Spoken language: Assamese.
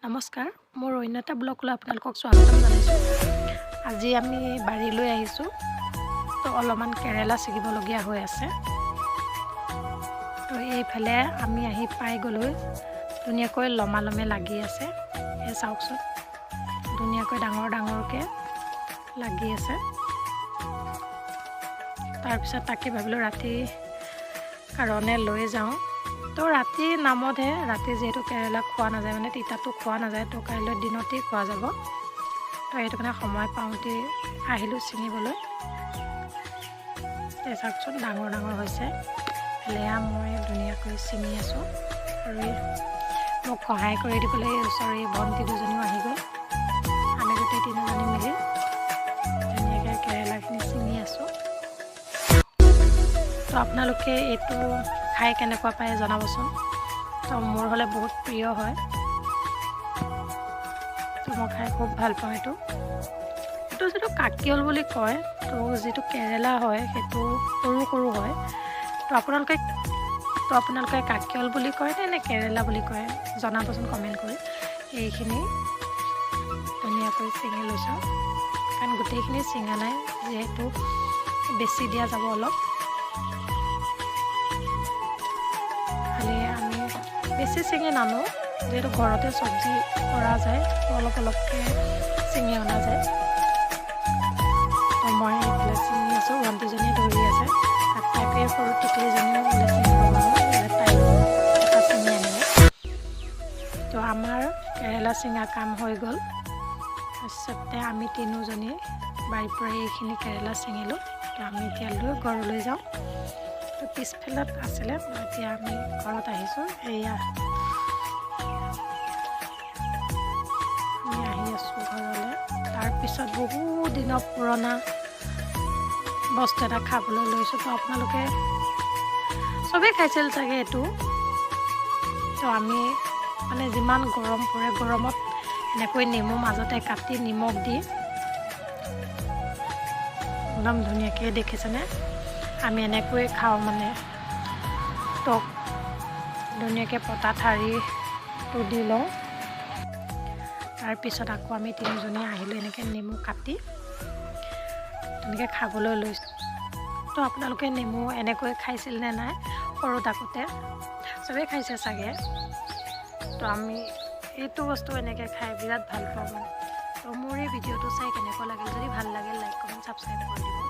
নমস্কাৰ, মোৰ অন্য এটা ব্লগলৈ আপোনালোকক স্বাগতম জনাইছোঁ। আজি আমি বাৰীলৈ আহিছোঁ, তো অলপমান কেৰেলা ছিগিবলগীয়া হৈ আছে। তো এইফালে আমি আহি পাই গ'লোঁ, ধুনীয়াকৈ লমালমে লাগি আছে। এই চাওকচোন, ধুনীয়াকৈ ডাঙৰ ডাঙৰকৈ লাগি আছে। তাৰপিছত তাকে ভাবিলোঁ ৰাতিৰ কাৰণে লৈ যাওঁ। তো ৰাতি নামতহে, ৰাতি যিহেতু কেৰেলা খোৱা নাযায়, মানে তিতাটো খোৱা নাযায়, তো কাইলৈ দিনতেই খোৱা যাব। তো সেইটো কাৰণে সময় পাওঁতেই আহিলোঁ ছিঙিবলৈ। চাওকচোন ডাঙৰ ডাঙৰ হৈছে। এয়া মই ধুনীয়াকৈ ছিঙি আছোঁ আৰু মোক সহায় কৰি দিবলৈ ওচৰৰে ভণ্টি দুজনীও আহি গ'ল। আমি গোটেই তিনিজনী মিলি ধুনীয়াকৈ কেৰেলাখিনি ছিঙি আছোঁ। তো আপোনালোকে এইটো খাই কেনেকুৱা পায় জনাবচোন। তো মোৰ হ'লে বহুত প্ৰিয় হয়, তো মই খাই খুব ভাল পাওঁ। এইটো যিটো কাকিয়ল বুলি কয়, তো যিটো কেৰেলা হয় সেইটো সৰু সৰু হয়। তো আপোনালোকে কাকিয়ল বুলি কয় নে কেৰেলা বুলি কয় জনাবচোন কমেণ্ট কৰি। এইখিনি ধুনীয়াকৈ ছিঙি লৈছোঁ, কাৰণ গোটেইখিনি ছিঙা নাই, যিহেতু বেছি দিয়া যাব অলপ। আমি বেছি ছিঙি নানো, যিহেতু ঘৰতে চব্জি কৰা যায়, অলপ অলপকৈ ছিঙি অনা যায়। তো মই এইফালে ছিঙি আছোঁ, ভণ্টিজনীয়ে ধৰি আছে, তাকে সৰু টিকলিজনীও বোলে ছিঙিব পাৰোঁ, তাই এটা ছিঙি আনিলে। তো আমাৰ কেৰেলা ছিঙা কাম হৈ গ'ল। তাৰপিছতে আমি তিনিওজনীয়ে বাৰীৰ পৰা এইখিনি কেৰেলা ছিঙিলোঁ। তো আমি এতিয়া ঘৰলৈ যাওঁ। তো পিছফালত আছিলে, এতিয়া আমি ঘৰত আহিছোঁ। এয়া আমি আহি আছোঁ ঘৰলৈ। তাৰপিছত বহুত দিনৰ পুৰণা বস্তু এটা খাবলৈ লৈছোঁ। তো আপোনালোকে চবেই খাইছিল চাগে এইটো। তো আমি মানে যিমান গৰম পৰে, গৰমত এনেকৈ নেমু মাজতে কাটি নিমখ দি একদম ধুনীয়াকৈ দেখিছেনে, আমি এনেকৈ খাওঁ। মানে টক ধুনীয়াকৈ পতা ঠাৰিটো দি লওঁ। তাৰপিছত আকৌ আমি তিনিজনীয়ে আহিলোঁ এনেকৈ নেমু কাটি তেনেকৈ খাবলৈ লৈছোঁ। তো আপোনালোকে নেমু এনেকৈ খাইছিল নে নাই সৰু থাকোঁতে? চবেই খাইছে চাগে। তো আমি এইটো বস্তু এনেকৈ খাই বিৰাট ভাল পাওঁ। মানে তো মোৰ এই ভিডিঅ'টো চাই কেনেকুৱা লাগিল, যদি ভাল লাগে লাইক কমেণ্ট ছাবস্ক্ৰাইব কৰি দিব।